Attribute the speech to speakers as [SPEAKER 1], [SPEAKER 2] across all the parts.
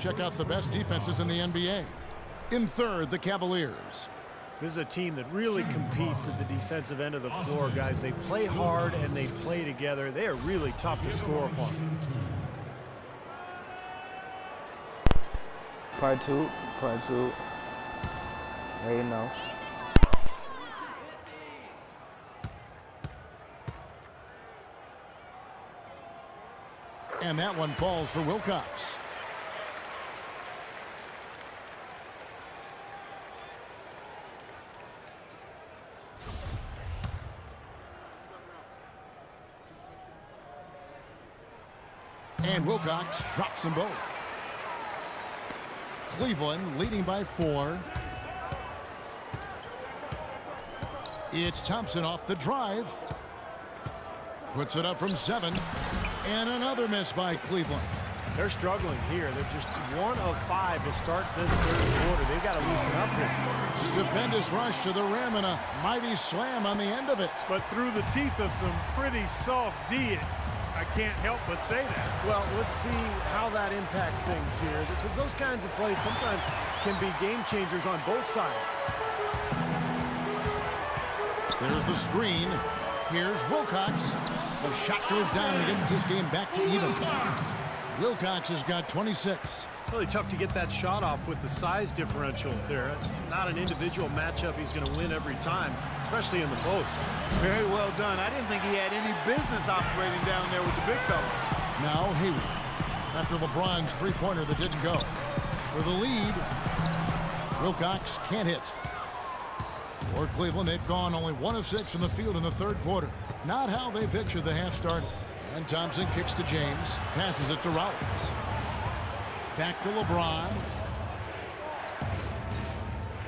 [SPEAKER 1] check out the best defenses in the NBA. In third, the Cavaliers.
[SPEAKER 2] This is a team that really competes at the defensive end of the floor, guys. They play hard and they play together. They are really tough to score upon.
[SPEAKER 3] Part two. There you know.
[SPEAKER 1] And that one falls for Wilcox. And Wilcox drops them both. Cleveland leading by 4. It's Thompson off the drive. Puts it up from 7. And another miss by Cleveland.
[SPEAKER 2] They're struggling here. They're just 1 of 5 to start this third quarter. They've got to loosen up here.
[SPEAKER 1] Stupendous rush to the rim and a mighty slam on the end of it.
[SPEAKER 4] But through the teeth of some pretty soft D, I can't help but say that.
[SPEAKER 2] Well, let's see how that impacts things here, because those kinds of plays sometimes can be game changers on both sides.
[SPEAKER 1] There's the screen. Here's Wilcox. The shot goes down and gets this game back to even. Wilcox has got 26.
[SPEAKER 2] Really tough to get that shot off with the size differential there. It's not an individual matchup he's going to win every time, especially in the post.
[SPEAKER 4] Very well done. I didn't think he had any business operating down there with the big fellas.
[SPEAKER 1] Now Hayward. After LeBron's three-pointer that didn't go. For the lead, Wilcox can't hit. For Cleveland, they've gone only 1 of 6 from the field in the third quarter. Not how they pictured the half started. And Thompson kicks to James, passes it to Rollins. Back to LeBron.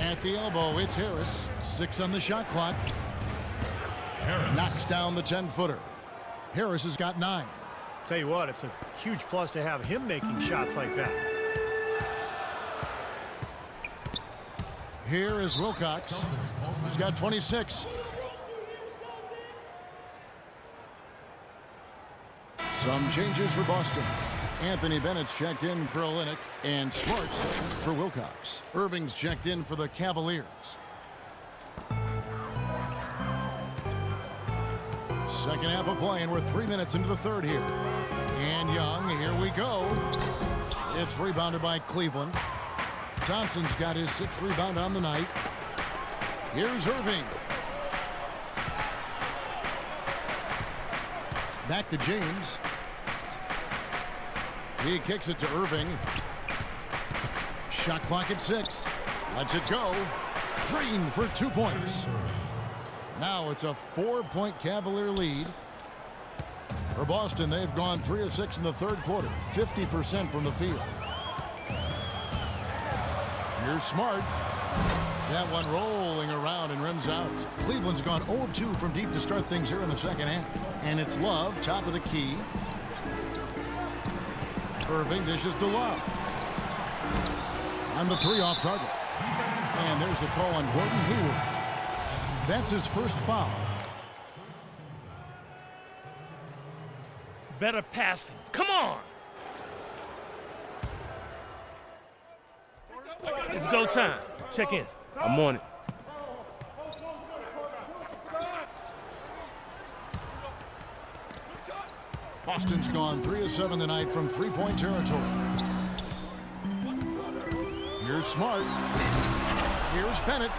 [SPEAKER 1] At the elbow, it's Harris. 6 on the shot clock. Harris knocks down the 10-footer. Harris has got 9.
[SPEAKER 2] Tell you what, it's a huge plus to have him making shots like that.
[SPEAKER 1] Here is Wilcox. He's got 26. Some changes for Boston. Anthony Bennett's checked in for Olynyk and Smart's for Wilcox. Irving's checked in for the Cavaliers. Second half of play, and we're 3 minutes into the third here. And Young, here we go. It's rebounded by Cleveland. Thompson's got his 6th rebound on the night. Here's Irving. Back to James. He kicks it to Irving. Shot clock at 6. Lets it go. Green for 2 points. Now it's a 4-point Cavalier lead. For Boston, they've gone 3 of 6 in the third quarter. 50% from the field. Here's Smart. That one rolling around and rims out. Cleveland's gone 0 of 2 from deep to start things here in the second half. And it's Love, top of the key. Irving dishes to Love. On the 3 off target. And there's the call on Gordon Hayward. That's his first foul.
[SPEAKER 5] Better passing. Come on. It's go time. Check in. I'm on it.
[SPEAKER 1] Boston's gone 3 of 7 tonight from 3-point territory. Here's Smart. Here's Bennett.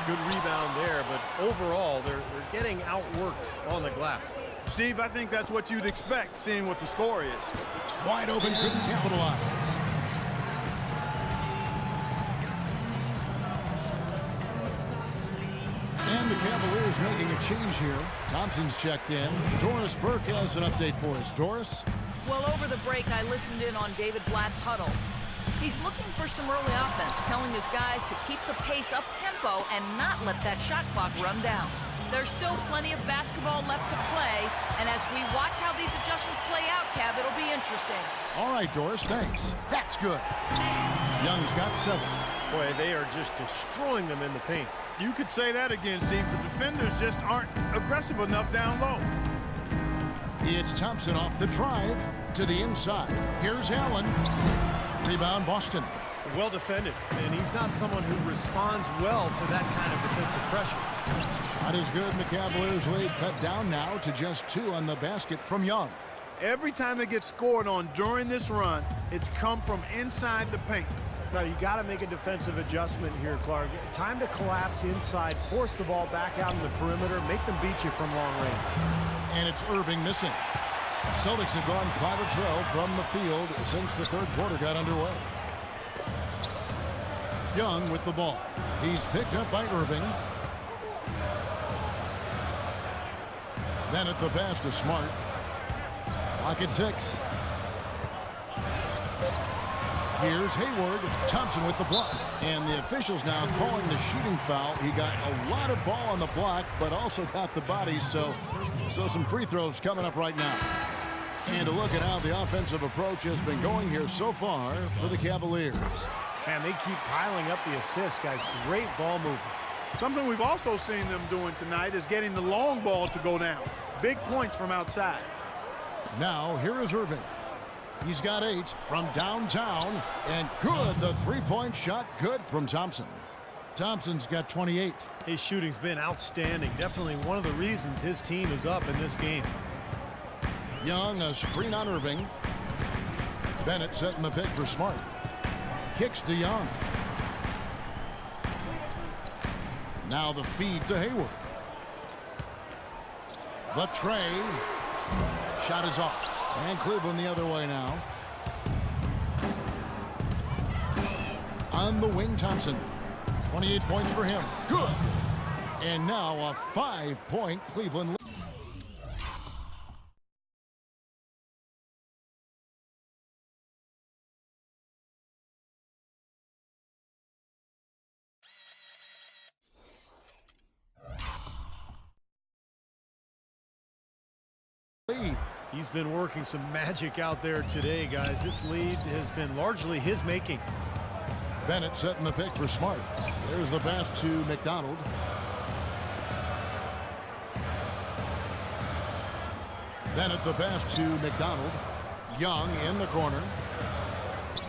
[SPEAKER 2] Good rebound there, but overall, they're getting outworked on the glass.
[SPEAKER 4] Steve, I think that's what you'd expect, seeing what the score is.
[SPEAKER 1] Wide open, couldn't capitalize. And the Cavaliers making a change here. Thompson's checked in. Doris Burke has an update for us. Doris?
[SPEAKER 6] Well, over the break, I listened in on David Blatt's huddle. He's looking for some early offense, telling his guys to keep the pace up-tempo and not let that shot clock run down. There's still plenty of basketball left to play, and as we watch how these adjustments play out, Cav, it'll be interesting.
[SPEAKER 1] All right, Doris, thanks. That's good. Young's got 7.
[SPEAKER 2] Boy, they are just destroying them in the paint.
[SPEAKER 4] You could say that again, Steve. The defenders just aren't aggressive enough down low.
[SPEAKER 1] It's Thompson off the drive to the inside. Here's Allen. Rebound, Boston.
[SPEAKER 2] Well defended, and he's not someone who responds well to that kind of defensive pressure.
[SPEAKER 1] Shot is good, and the Cavaliers lead cut down now to just 2 on the basket from Young.
[SPEAKER 4] Every time they get scored on during this run, it's come from inside the paint.
[SPEAKER 2] Now, you got to make a defensive adjustment here, Clark. Time to collapse inside, force the ball back out in the perimeter, make them beat you from long range.
[SPEAKER 1] And it's Irving missing. Celtics have gone 5 of 12 from the field since the third quarter got underway. Young with the ball. He's picked up by Irving. Bennett the pass to Smart. Clock at 6. Here's Hayward. Thompson with the block. And the officials now calling the shooting foul. He got a lot of ball on the block, but also got the body, so some free throws coming up right now. And to look at how the offensive approach has been going here so far for the Cavaliers.
[SPEAKER 2] Man, they keep piling up the assists, guys. Great ball movement.
[SPEAKER 4] Something we've also seen them doing tonight is getting the long ball to go down. Big points from outside.
[SPEAKER 1] Now, here is Irving. He's got 8 from downtown, and good. The three-point shot, good from Thompson. Thompson's got 28.
[SPEAKER 2] His shooting's been outstanding. Definitely one of the reasons his team is up in this game.
[SPEAKER 1] Young, a screen on Irving. Bennett setting the pick for Smart. Kicks to Young. Now the feed to Hayward. The tray. Shot is off. And Cleveland the other way now. On the wing, Thompson. 28 points for him. Good. And now a 5-point Cleveland lead.
[SPEAKER 2] He's been working some magic out there today, guys. This lead has been largely his making.
[SPEAKER 1] Bennett setting the pick for Smart. There's the pass to McDonald. Bennett the pass to McDonald. Young in the corner.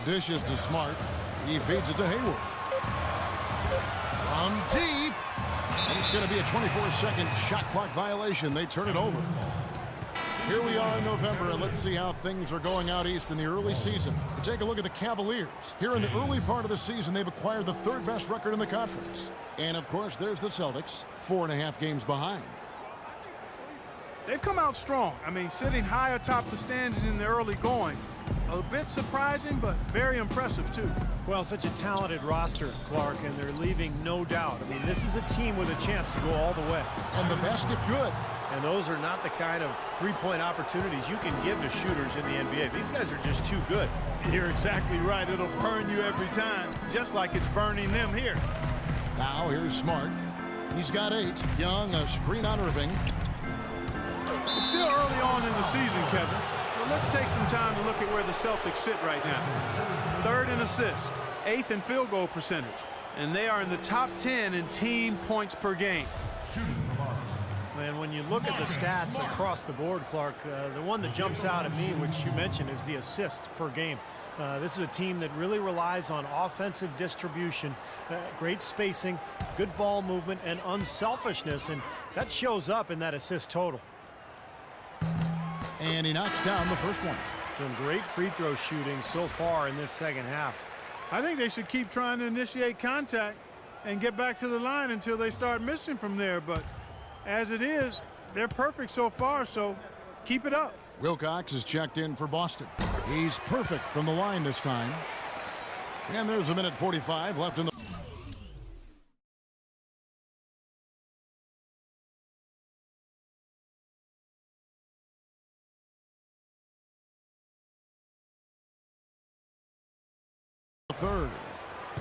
[SPEAKER 1] Dishes to Smart. He feeds it to Hayward. From deep. And it's going to be a 24-second shot clock violation. They turn it over. Here we are in November, and let's see how things are going out east in the early season. Take a look at the Cavaliers. Here in the early part of the season, they've acquired the 3rd best record in the conference. And, of course, there's the Celtics, 4.5 games behind.
[SPEAKER 4] They've come out strong. I mean, sitting high atop the standings in the early going. A bit surprising, but very impressive, too.
[SPEAKER 2] Well, such a talented roster, Clark, and they're leaving no doubt. I mean, this is a team with a chance to go all the way.
[SPEAKER 1] And the basket good.
[SPEAKER 2] And those are not the kind of three-point opportunities you can give to shooters in the NBA. These guys are just too good.
[SPEAKER 4] You're exactly right. It'll burn you every time, just like it's burning them here.
[SPEAKER 1] Now here's Smart. He's got 8. Young, a screen on Irving.
[SPEAKER 4] It's still early on in the season, Kevin. Well, let's take some time to look at where the Celtics sit right now. 3rd in assists, 8th in field goal percentage, and they are in the top 10 in team points per game.
[SPEAKER 2] And when you look at the stats across the board, Clark, the one that jumps out at me, which you mentioned, is the assists per game. This is a team that really relies on offensive distribution, great spacing, good ball movement, and unselfishness, and that shows up in that assist total.
[SPEAKER 1] And he knocks down the first one.
[SPEAKER 2] Some great free throw shooting so far in this second half.
[SPEAKER 4] I think they should keep trying to initiate contact and get back to the line until they start missing from there, but as it is, they're perfect so far, so keep it up.
[SPEAKER 1] Wilcox is checked in for Boston. He's perfect from the line this time. And there's a minute 45 left in the third.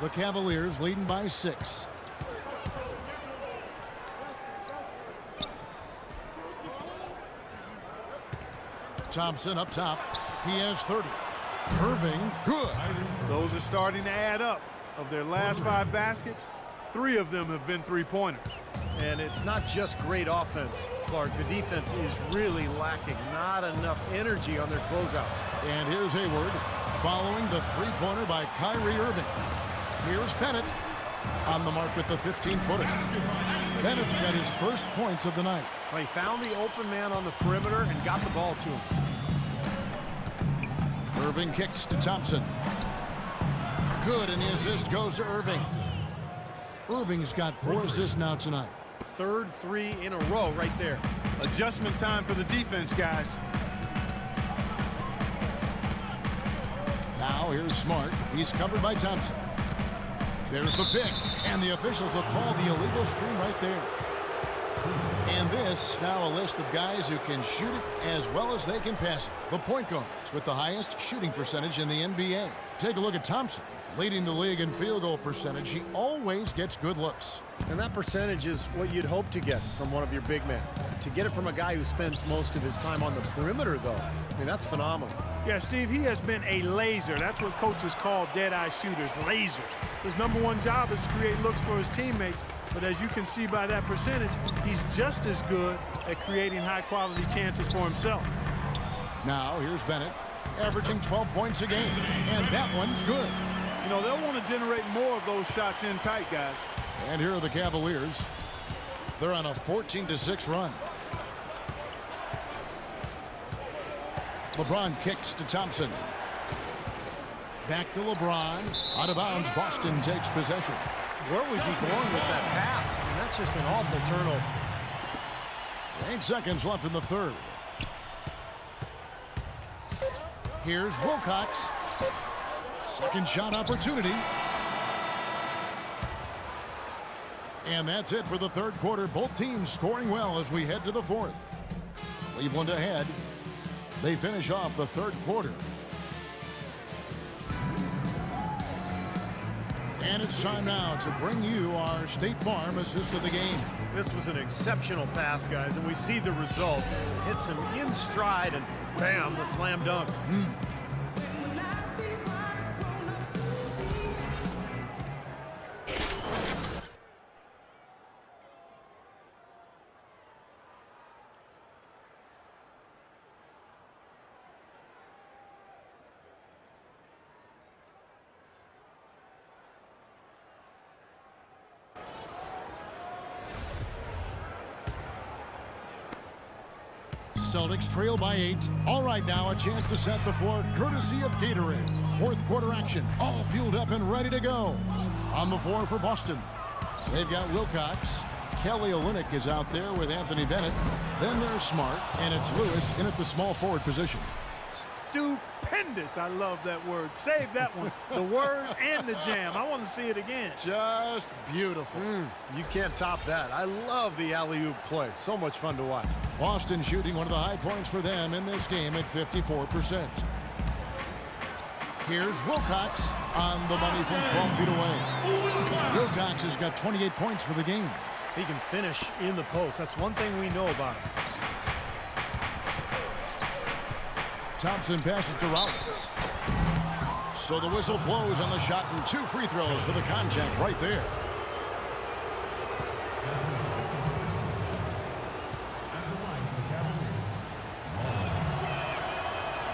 [SPEAKER 1] The Cavaliers leading by 6. Thompson up top. He has 30. Irving, good.
[SPEAKER 4] Those are starting to add up. Of their last 5 baskets, 3 of them have been three-pointers.
[SPEAKER 2] And it's not just great offense, Clark. The defense is really lacking. Not enough energy on their closeouts.
[SPEAKER 1] And here's Hayward. following the three-pointer by Kyrie Irving. Here's Bennett on the mark with the 15-footer. Bennett's got his first points of the night.
[SPEAKER 2] He found the open man on the perimeter and got the ball to him.
[SPEAKER 1] Irving kicks to Thompson. Good, and the assist goes to Irving. Irving's got 4 assists now tonight.
[SPEAKER 2] Third three in a row right there.
[SPEAKER 4] Adjustment time for the defense, guys.
[SPEAKER 1] Now here's Smart. He's covered by Thompson. There's the pick, and the officials will call the illegal screen right there. And this, now a list of guys who can shoot it as well as they can pass it. The point guards with the highest shooting percentage in the NBA. Take a look at Thompson, leading the league in field goal percentage. He always gets good looks.
[SPEAKER 2] And that percentage is what you'd hope to get from one of your big men. To get it from a guy who spends most of his time on the perimeter, though, I mean, that's phenomenal.
[SPEAKER 4] Yeah, Steve, he has been a laser. That's what coaches call dead-eye shooters, lasers. His #1 job is to create looks for his teammates. But as you can see by that percentage, he's just as good at creating high-quality chances for himself.
[SPEAKER 1] Now here's Bennett, averaging 12 points a game, and that one's good.
[SPEAKER 4] You know, they'll want to generate more of those shots in tight, guys.
[SPEAKER 1] And here are the Cavaliers. They're on a 14-6 run. LeBron kicks to Thompson. Back to LeBron. Out of bounds, Boston takes possession.
[SPEAKER 2] Where was he going with that pass? I mean, that's just an awful turnover.
[SPEAKER 1] 8 seconds left in the third. Here's Wilcox. Second shot opportunity. And that's it for the third quarter. Both teams scoring well as we head to the fourth. Cleveland ahead. They finish off the third quarter. And it's time now to bring you our State Farm assist of the game.
[SPEAKER 2] This was an exceptional pass, guys, and we see the result. Hits him in stride, and bam, the slam dunk.
[SPEAKER 1] Celtics trail by 8. All right, now a chance to set the floor courtesy of Gatorade. Fourth quarter action, all fueled up and ready to go. On the floor for Boston, they've got Wilcox. Kelly Olynyk is out there with Anthony Bennett. Then there's Smart, and it's Lewis in at the small forward position.
[SPEAKER 4] Stupendous. I love that word. Save that one. The word and the jam. I want to see it again.
[SPEAKER 1] Just beautiful.
[SPEAKER 2] You can't top that. I love the alley-oop play. So much fun to watch.
[SPEAKER 1] Boston shooting one of the high points for them in this game at 54%. Here's Wilcox on the money from 12 feet away. Wilcox has got 28 points for the game.
[SPEAKER 2] He can finish in the post. That's one thing we know about him.
[SPEAKER 1] Thompson passes to Rollins. So the whistle blows on the shot, and 2 free throws for the contact right there.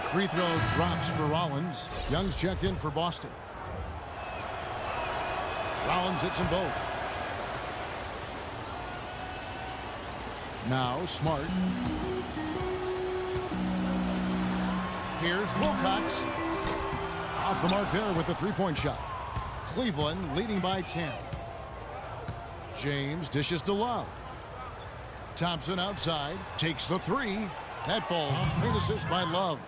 [SPEAKER 1] Free throw drops for Rollins. Young's checked in for Boston. Rollins hits them both. Now Smart. Here's Wilcox. Off the mark there with the three-point shot. Cleveland leading by 10. James dishes to Love. Thompson outside. Takes the three. That falls. Great assist by Love.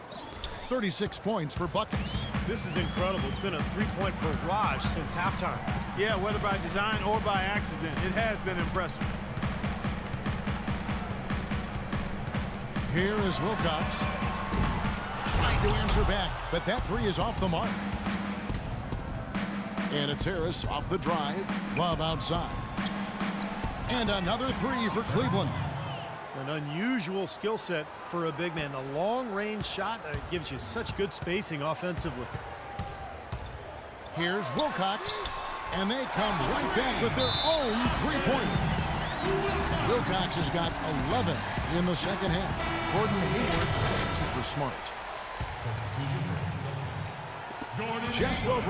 [SPEAKER 1] 36 points for buckets.
[SPEAKER 2] This is incredible. It's been a three-point barrage since halftime.
[SPEAKER 4] Yeah, whether by design or by accident, it has been impressive.
[SPEAKER 1] Here is Wilcox. Trying to answer back, but that three is off the mark. And it's Harris off the drive. Love outside. And another three for Cleveland.
[SPEAKER 2] An unusual skill set for a big man. A long-range shot gives you such good spacing offensively.
[SPEAKER 1] Here's Wilcox. And they come right back with their own three-pointer. Wilcox has got 11 in the second half. Gordon Hayward for Smart. Just over